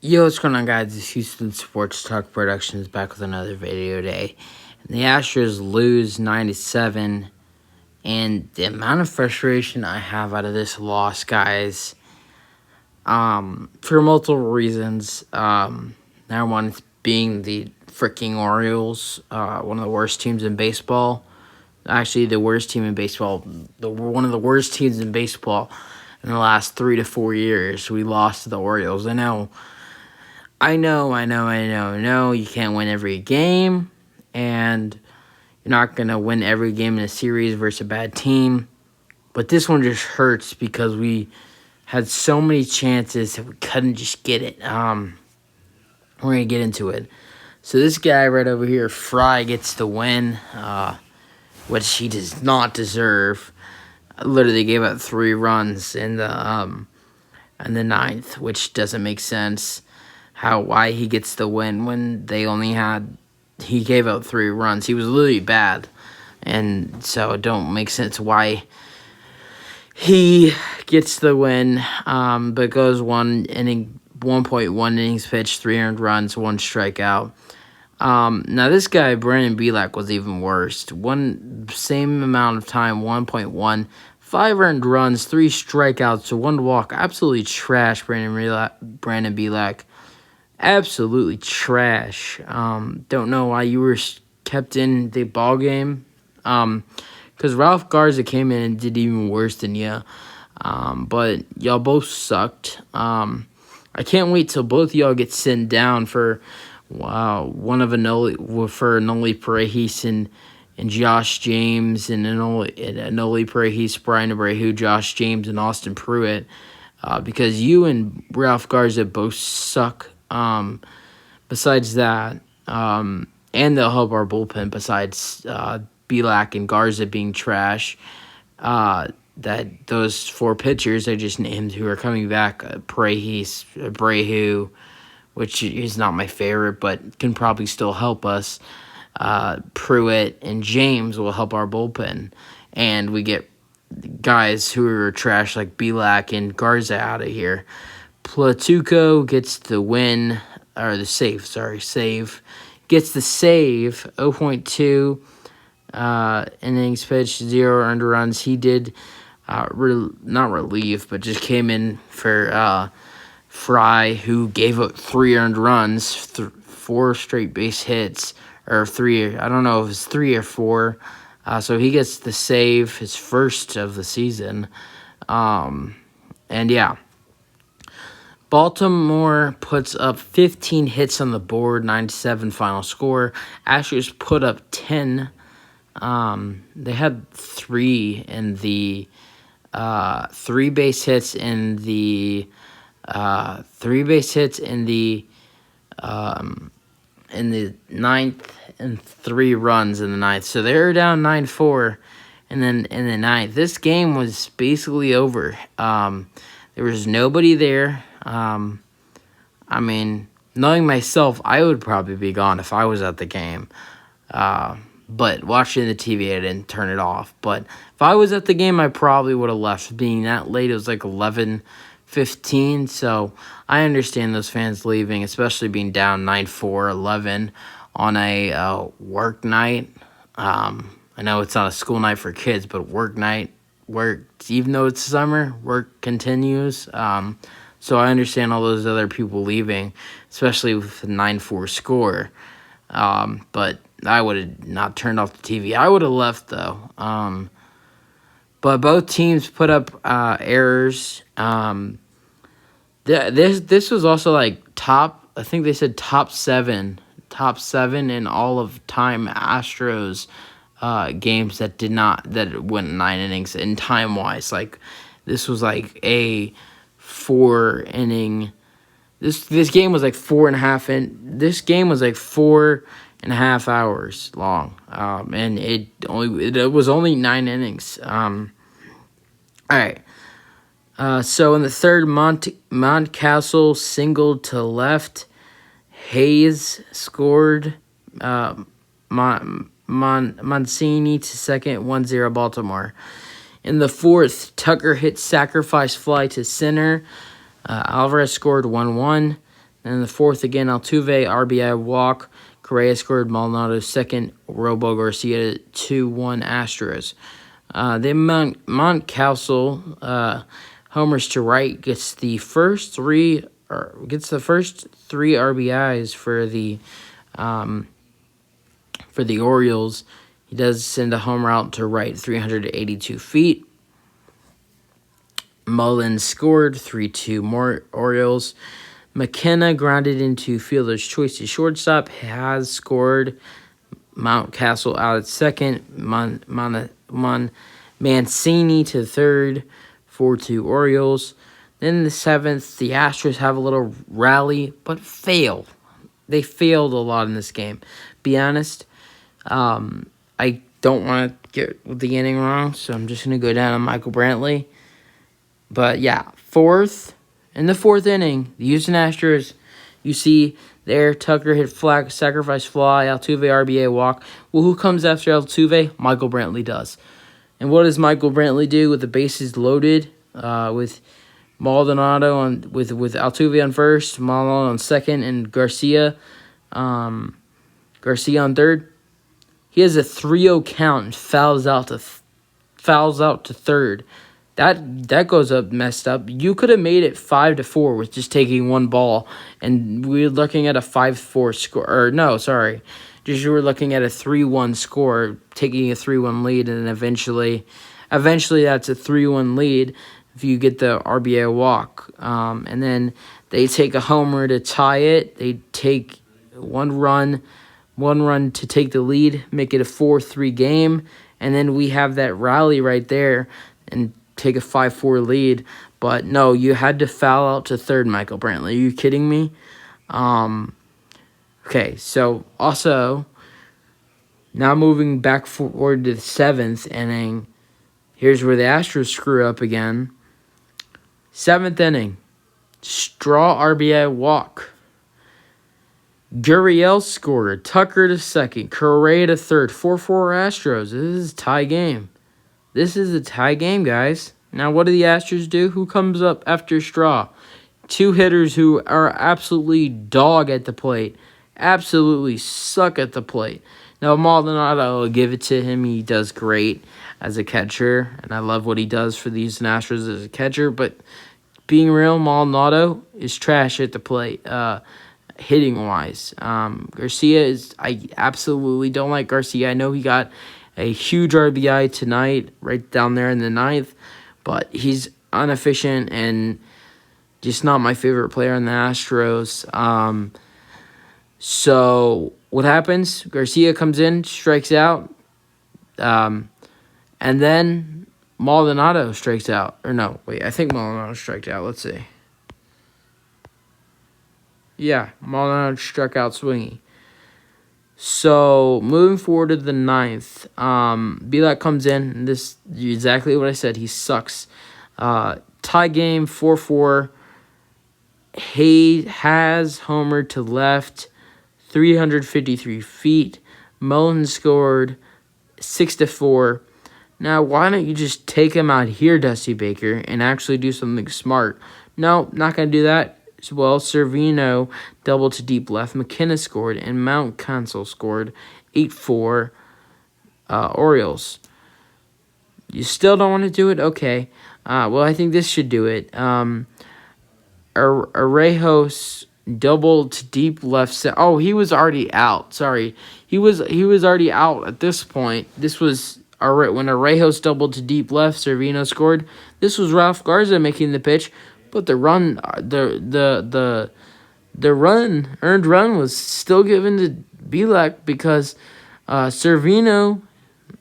Yo, what's going on, guys? It's Houston Sports Talk Productions back with another video today. The Astros lose 9-7, and the amount of frustration I have out of this loss, guys, for multiple reasons. Number one, it's being the freaking Orioles, one of the worst teams in baseball. Actually, the worst team in baseball. One of the worst teams in baseball in the last 3 to 4 years. We lost to the Orioles. I know. You can't win every game, and you're not going to win every game in a series versus a bad team. But this one just hurts because we had so many chances that we couldn't just get it. We're going to get into it. So this guy right over here, Fry, gets the win, which he does not deserve. Literally gave up 3 runs in the ninth, which doesn't make sense. Why he gets the win when he gave up 3 runs. He was literally bad, and so it don't make sense why he gets the win. But goes 1.1 innings pitched, 300 runs, 1 strikeout. Now this guy Brandon Belak was even worse. Same amount of time, 1.1, 5 earned runs, 3 strikeouts, 1 walk. Absolutely trash, Brandon Belak. Absolutely trash. Don't know why you were kept in the ball game. Because Ralph Garza came in and did even worse than you. But y'all both sucked. I can't wait till both of y'all get sent down for one of Noli Paredes and Josh James, and Noli Paredes, Brian Abreu, Josh James, and Austin Pruitt. Because you and Ralph Garza both suck. Besides that, and they'll help our bullpen besides Belak and Garza being trash. That those 4 pitchers I just named who are coming back, Paredes, Abreu, which is not my favorite, but can probably still help us. Pruitt and James will help our bullpen, and we get guys who are trash like Belak and Garza out of here. Platuco gets the win, or the save, gets the save, 0.2 innings pitched, 0 earned runs. He did not relieve, but just came in for Fry, who gave up 3 earned runs, 4 straight base hits, or 3, I don't know if it's 3 or 4. So he gets the save, his first of the season. And yeah. Baltimore puts up 15 hits on the board, 9-7 final score. Astros put up 10. They had 3 in the 3 base hits in the 9th and 3 runs in the 9th. So they were down 9-4, and then in the 9th, this game was basically over. There was nobody there. I mean, knowing myself, I would probably be gone if I was at the game. But watching the TV, I didn't turn it off. But if I was at the game, I probably would have left. Being that late, it was like 11:15. So I understand those fans leaving, especially being down 9-4, 11 on a work night. I know it's not a school night for kids, but work night. Even though it's summer, work continues. So I understand all those other people leaving, especially with the 9-4 score. But I would have not turned off the TV. I would have left, though. But both teams put up errors. This was also like top, I think they said top 7 in all of time Astros games that went 9 innings in time-wise. Like, this was like a 4-inning. This game was like 4.5 this game was like 4.5 hours long. And it was only 9 innings. All right. So in the third, Mountcastle singled to left. Hayes scored. Mancini to second, 1-0 Baltimore. In the fourth, Tucker hit sacrifice fly to center. Alvarez scored 1-1. And in the fourth, again, Altuve, RBI walk. Correa scored, Maldonado second, Robo Garcia 2-1 Astros. Then Mountcastle homers to right, gets the first three RBIs for the Orioles. He does send a homer out to right, 382 feet. Mullins scored, 3-2 more Orioles. McKenna grounded into fielder's choice to shortstop, has scored. Mountcastle out at second. Mancini to third, 4-2 Orioles. Then in the seventh, the Astros have a little rally, but fail. They failed a lot in this game. Be honest, I don't want to get the inning wrong, so I'm just going to go down on Michael Brantley. But yeah, in the fourth inning, the Houston Astros, you see there, Tucker hit flag, sacrifice fly, Altuve RBI walk. Well, who comes after Altuve? Michael Brantley does. And what does Michael Brantley do with the bases loaded? With Maldonado with Altuve on first, Maldonado on second, and Garcia on third. He has a 3-0 count and fouls out to third. That goes up messed up. You could have made it 5-4 with just taking one ball, and we're looking at a 5-4 score. Or no, sorry, just you were looking at a 3-1 score, taking a 3-1 lead, and then eventually that's a 3-1 lead if you get the RBI walk. And then they take a homer to tie it. They take one run to take the lead, make it a 4-3 game, and then we have that rally right there and take a 5-4 lead. But no, you had to foul out to third, Michael Brantley. Are you kidding me? Okay, so also, now moving back forward to the seventh inning, here's where the Astros screw up again. Seventh inning, Straw RBI walk. Gurriel scored, Tucker to second, Correa to third, 4-4 Astros. This is a tie game. This is a tie game, guys. Now, what do the Astros do? Who comes up after Straw? Two hitters who are absolutely dog at the plate. Absolutely suck at the plate. Now, Maldonado, I'll give it to him. He does great as a catcher, and I love what he does for the Houston Astros as a catcher. But being real, Maldonado is trash at the plate, hitting-wise. Garcia I absolutely don't like Garcia. I know he got a huge RBI tonight, right down there in the ninth, but he's inefficient and just not my favorite player on the Astros. So what happens? Garcia comes in, strikes out, and then Maldonado strikes out. Or no, wait, I think Maldonado struck out. Let's see. Yeah, Maldonado struck out swinging. So, moving forward to the ninth, Bielak comes in, and this is exactly what I said. He sucks. Tie game, 4-4. He has homered to left, 353 feet. Mullins scored, 6-4. Now, why don't you just take him out here, Dusty Baker, and actually do something smart? No, not going to do that. As well, Servino doubled to deep left. McKenna scored, and Mountcastle scored, 8-4 Orioles. You still don't want to do it? Okay. Well, I think this should do it. Arejos doubled to deep left. Oh, he was already out. Sorry, he was already out at this point. This was when Arejos doubled to deep left. Servino scored. This was Ralph Garza making the pitch. But the earned run was still given to Bielak because Servino,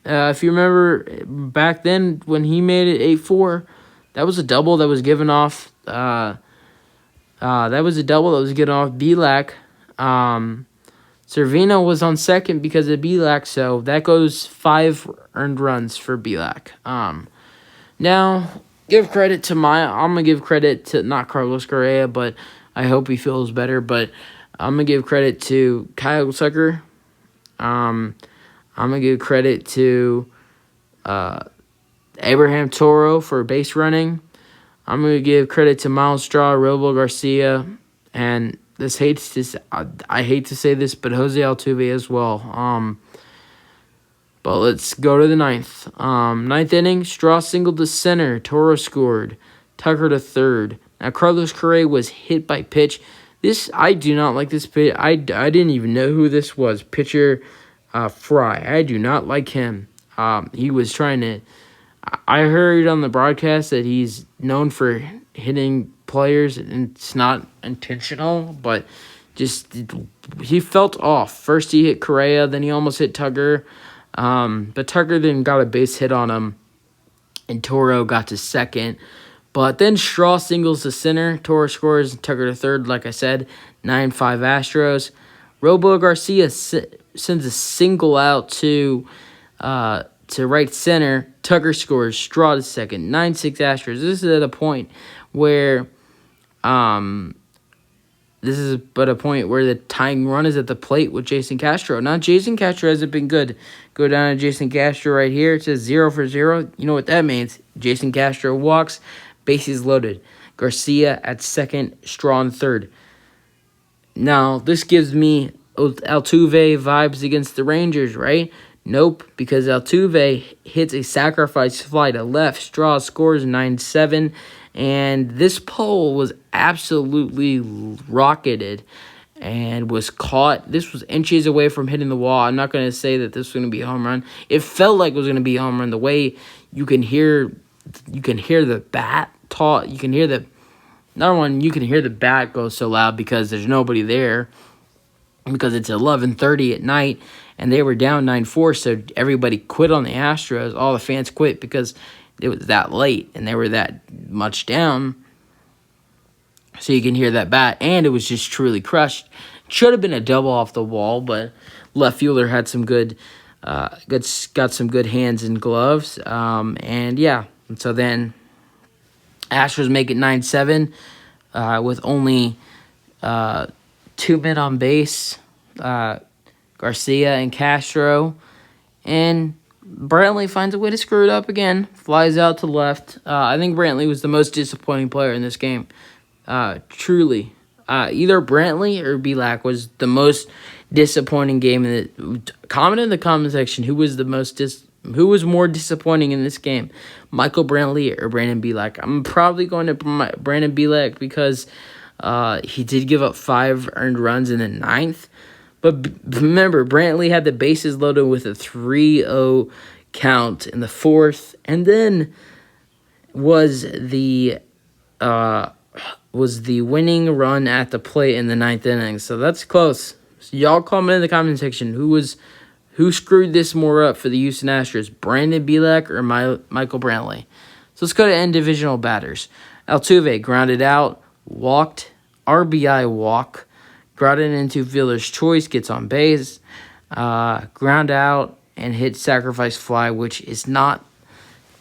if you remember back then when he made it 8-4, that was a double that was given off. Bielak. Servino was on second because of Bielak, so that goes 5 earned runs for Bielak. Now, I'm going to give credit to, not Carlos Correa, but I hope he feels better, but I'm going to give credit to Kyle Tucker. I'm going to give credit to Abraham Toro for base running. I'm going to give credit to Miles Straw, Robo Garcia, and I hate to say this, but Jose Altuve as well. But let's go to the ninth. Ninth inning, Straw singled to center. Toro scored. Tucker to third. Now Carlos Correa was hit by pitch. I do not like this pitch. I didn't even know who this was. Pitcher Fry. I do not like him. He was trying to. I heard on the broadcast that he's known for hitting players, and it's not intentional, but just he felt off. First he hit Correa, then he almost hit Tucker. But Tucker then got a base hit on him, and Toro got to second. But then Straw singles to center. Toro scores, and Tucker to third, like I said. 9-5 Astros. Robo Garcia sends a single out to right center. Tucker scores. Straw to second. 9-6 Astros. This is at a point where the tying run is at the plate with Jason Castro. Now, Jason Castro hasn't been good. Go down to Jason Castro right here. It says 0 for 0. You know what that means. Jason Castro walks, bases loaded. Garcia at second, Straw in third. Now, this gives me Altuve vibes against the Rangers, right? Nope, because Altuve hits a sacrifice fly to left. Straw scores 9-7. And this pole was absolutely rocketed and was caught. This was inches away from hitting the wall. I'm not going to say that this was going to be a home run. It felt like it was going to be a home run. The way you can hear the bat talk. You can hear the bat go so loud because there's nobody there, because it's 11:30 at night and they were down 9-4. So everybody quit on the Astros. All the fans quit because it was that late and they were that much down. So you can hear that bat, and it was just truly crushed. Should have been a double off the wall, but left fielder had some got some good hands and gloves. And so then Astros make it 9-7 with only 2 men on base, Garcia and Castro, and Brantley finds a way to screw it up again. Flies out to left. I think Brantley was the most disappointing player in this game. Truly. Either Brantley or Belak was the most disappointing game. Comment in the comment section who was more disappointing in this game, Michael Brantley or Brandon Belak. I'm probably going to Brandon Belak because he did give up 5 earned runs in the 9th. But remember, Brantley had the bases loaded with a 3-0 count in the 4th, and then was the winning run at the plate in the 9th inning. So that's close. So y'all comment in the comment section who screwed this more up for the Houston Astros, Brandon Belak or Michael Brantley. So let's go to end divisional batters. Altuve grounded out, walked, RBI walk. Grounded into fielder's choice, gets on base, ground out, and hit sacrifice fly, which is not.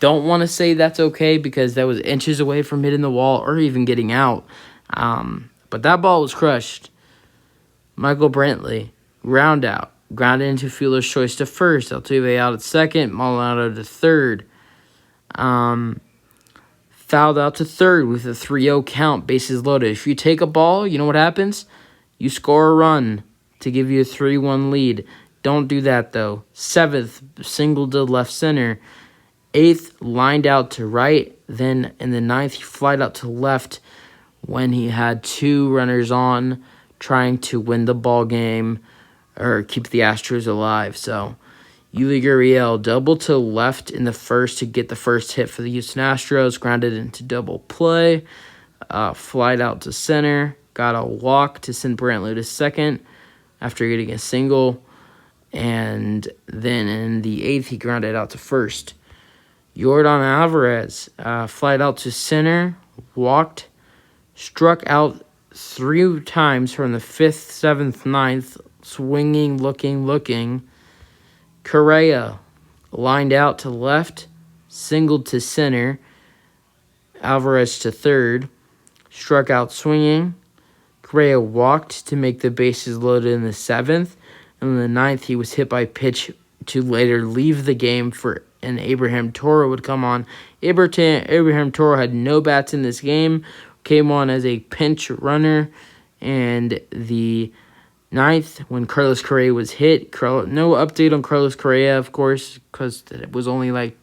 Don't want to say that's okay because that was inches away from hitting the wall or even getting out. But that ball was crushed. Michael Brantley, ground out, grounded into fielder's choice to first. Altuve out at second, Maldonado to third. Fouled out to third with a 3-0 count, bases loaded. If you take a ball, you know what happens? You score a run to give you a 3-1 lead. Don't do that, though. 7th, single to left center. 8th, lined out to right. Then in the 9th, he flied out to left when he had 2 runners on, trying to win the ball game or keep the Astros alive. So, Yuli Gurriel double to left in the 1st to get the first hit for the Houston Astros. Grounded into double play. Flied out to center. Got a walk to send Brantley to second after getting a single. And then in the 8th, he grounded out to first. Yordan Alvarez flied out to center, walked, struck out 3 times from the 5th, 7th, 9th, swinging, looking. Correa lined out to left, singled to center. Alvarez to third, struck out swinging. Correa walked to make the bases loaded in the 7th. And in the 9th, he was hit by pitch to later leave the game and Abraham Toro would come on. Abraham Toro had no bats in this game, came on as a pinch runner, and the ninth when Carlos Correa was hit. No update on Carlos Correa, of course, because it was only like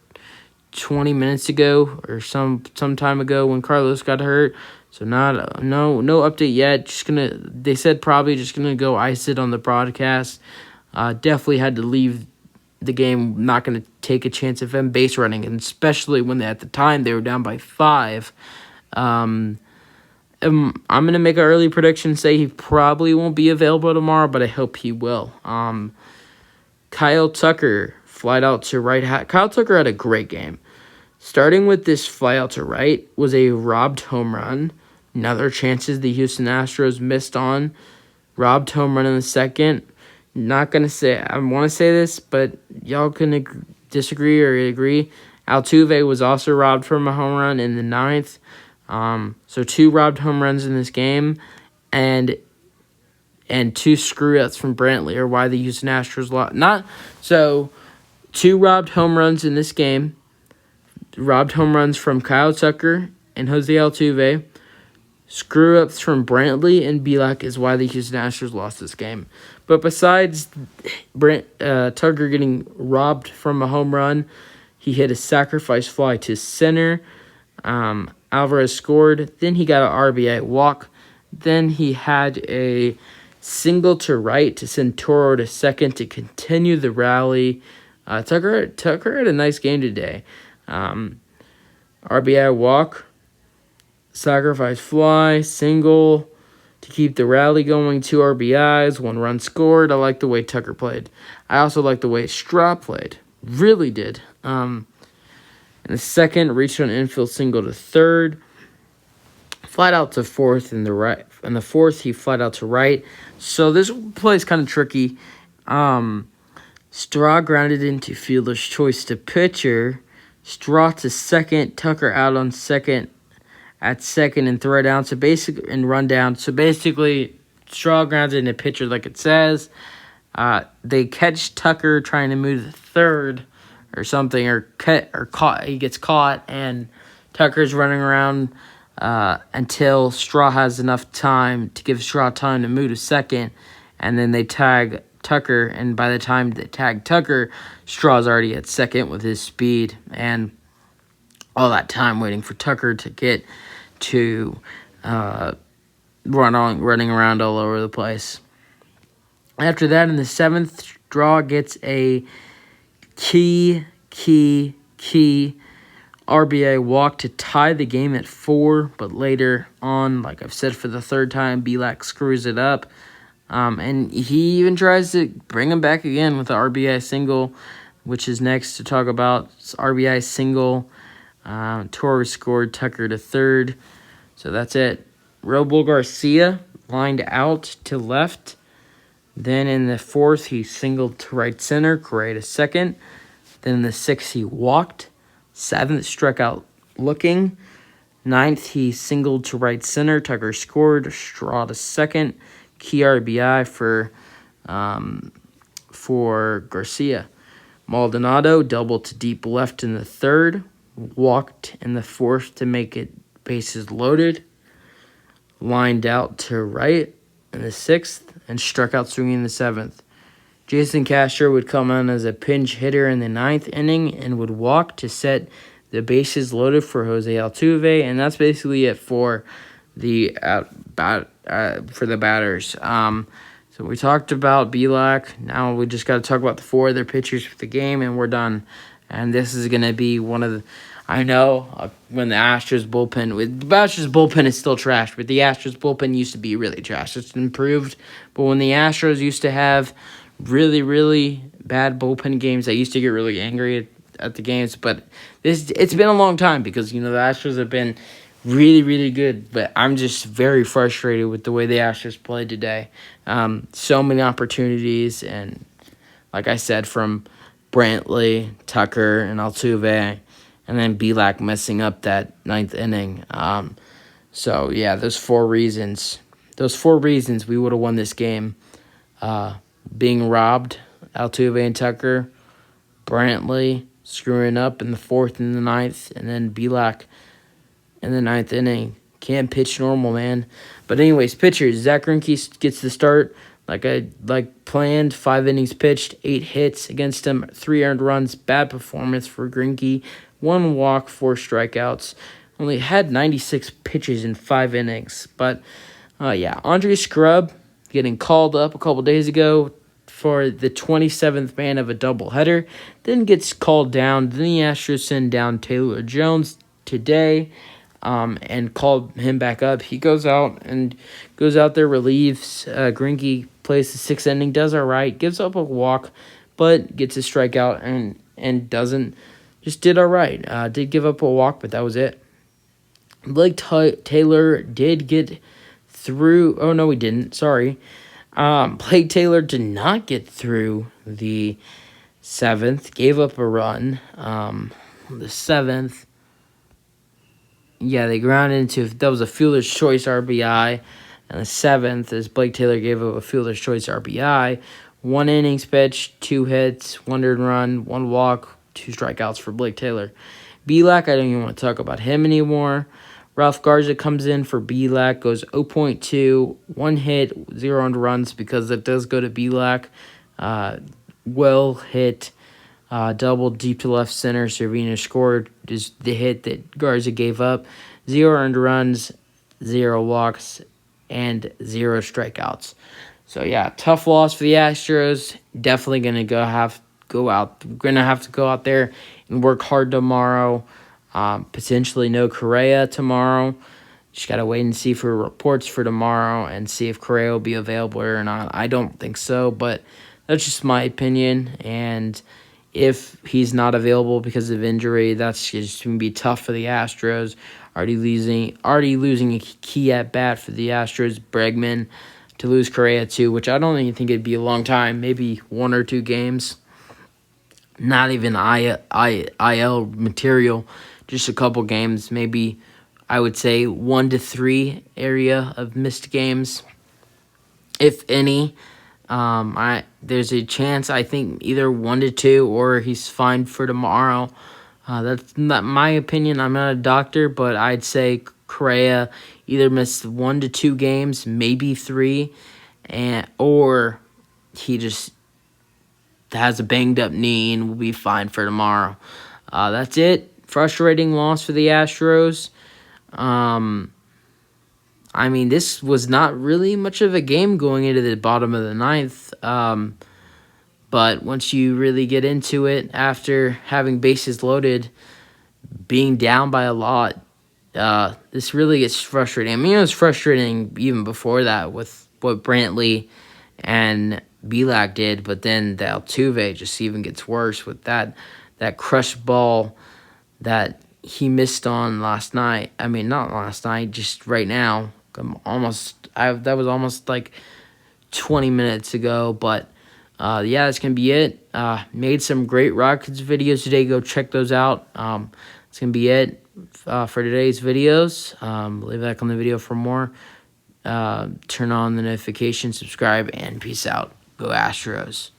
20 minutes ago or some time ago when Carlos got hurt. So no update yet. They said probably just gonna go ice it on the broadcast. Definitely had to leave the game. Not gonna take a chance of him base running, and especially when at the time they were down by 5. I'm gonna make an early prediction, say he probably won't be available tomorrow, but I hope he will. Kyle Tucker flied out to right. Kyle Tucker had a great game. Starting with this fly out to right was a robbed home run. Another chances the Houston Astros missed on. Robbed home run in the second. Not going to say, I want to say this, but y'all can disagree or agree. Altuve was also robbed from a home run in the 9th. So 2 robbed home runs in this game. And 2 screw-ups from Brantley are why the Houston Astros lost. 2 robbed home runs in this game. Robbed home runs from Kyle Tucker and Jose Altuve. Screw-ups from Brantley and Bielak is why the Houston Astros lost this game. But besides Tucker getting robbed from a home run, he hit a sacrifice fly to center. Alvarez scored. Then he got an RBI walk. Then he had a single to right to send Toro to second to continue the rally. Tucker had a nice game today. RBI walk, sacrifice fly, single to keep the rally going, 2 RBIs, 1 run scored. I like the way Tucker played. I also like the way Straw played. Really did. In the second, reached an infield single to third. Flat out to fourth in the right. In the fourth, he flat out to right. So this play is kind of tricky. Straw grounded into fielder's choice to pitcher. Straw to second, Tucker out on second, at second and throw down. And run down. So basically, Straw grounded into pitcher like it says. They catch Tucker trying to move to third or something, or caught. He gets caught, and Tucker's running around until Straw has enough time to give Straw time to move to second, and then they tag Tucker, and by the time they tag Tucker, Straw's already at second with his speed, and all that time waiting for Tucker to get to running around all over the place. After that, in the 7th, Straw gets a key RBI walk to tie the game at 4, but later on, like I've said for the 3rd time, Bielak screws it up. And he even tries to bring him back again with the RBI single, which is next to talk about. It's RBI single. Torres scored, Tucker to third. So that's it. Robo Garcia lined out to left. Then in the 4th, he singled to right center, Correa to second. Then in the 6th, he walked. 7th, struck out looking. 9th, he singled to right center, Tucker scored, Straw to second. Key RBI for Garcia. Maldonado doubled to deep left in the 3rd. Walked in the 4th to make it bases loaded. Lined out to right in the 6th and struck out swinging in the 7th. Jason Castro would come on as a pinch hitter in the 9th inning and would walk to set the bases loaded for Jose Altuve, and that's basically it for the batters. So we talked about Bielak. Now we just got to talk about the 4 other pitchers for the game, and we're done. And this is going to be one of the... I know when the Astros bullpen is still trash, but the Astros bullpen used to be really trash. It's improved, but when the Astros used to have really, really bad bullpen games, I used to get really angry at the games. But it's been a long time because, the Astros have been really, really good. But I'm just very frustrated with the way the Astros played today. So many opportunities, and like I said, from Brantley, Tucker, and Altuve, and then Bielak messing up that 9th inning. So, yeah, those four reasons we would have won this game. Being robbed, Altuve and Tucker, Brantley screwing up in the 4th and the 9th, and then Bielak in the 9th inning can't pitch normal, man. But anyways, pitchers. Zach Greinke gets the start. Like planned, 5 innings pitched, 8 hits against him, 3 earned runs. Bad performance for Greinke. 1 walk, 4 strikeouts. Only had 96 pitches in 5 innings. But yeah, Andre Scrub getting called up a couple days ago for the 27th man of a doubleheader. Then gets called down. Then the Astros send down Taylor Jones today. And called him back up. He goes out there, relieves. Greinke plays the 6th inning, does all right, gives up a walk, but gets a strikeout and did all right. Did give up a walk, but that was it. Blake Taylor did get through. Oh no, he didn't. Sorry. Blake Taylor did not get through the 7th. Gave up a run. The 7th. Yeah, they grounded into, that was a fielder's choice RBI. And the 7th is Blake Taylor gave up a fielder's choice RBI. 1 innings pitched, 2 hits, 1 earned run, 1 walk, 2 strikeouts for Blake Taylor. Belak, I don't even want to talk about him anymore. Ralph Garza comes in for Belak, goes 0.2, 1 hit, 0 earned runs because it does go to Belak. Well hit. Double deep to left center. Servino scored. Just the hit that Garza gave up. 0 earned runs, 0 walks, and 0 strikeouts. So yeah, tough loss for the Astros. Definitely gonna have to go out there and work hard tomorrow. Potentially no Correa tomorrow. Just gotta wait and see for reports for tomorrow and see if Correa will be available or not. I don't think so, but that's just my opinion. And if he's not available because of injury, that's just going to be tough for the Astros. Already losing a key at bat for the Astros, Bregman, to lose Correa too, which I don't even think it'd be a long time, maybe 1 or 2 games. Not even IL material, just a couple games, maybe I would say 1 to 3 area of missed games, if any. There's a chance, I think, either 1 to 2 or he's fine for tomorrow. That's not my opinion. I'm not a doctor, but I'd say Correa either missed 1 to 2 games, maybe 3, or he just has a banged up knee and will be fine for tomorrow. That's it. Frustrating loss for the Astros. I mean, this was not really much of a game going into the bottom of the 9th. But once you really get into it, after having bases loaded, being down by a lot, this really gets frustrating. I mean, it was frustrating even before that with what Brantley and Belak did, but then the Altuve just even gets worse with that crushed ball that he missed on last night. I mean, not last night, just right now. That was almost like 20 minutes ago, but yeah, that's gonna be it. Made some great Rockets videos today. Go check those out. It's gonna be it for today's videos. Leave a like on the video for more. Turn on the notifications, subscribe, and peace out. Go Astros.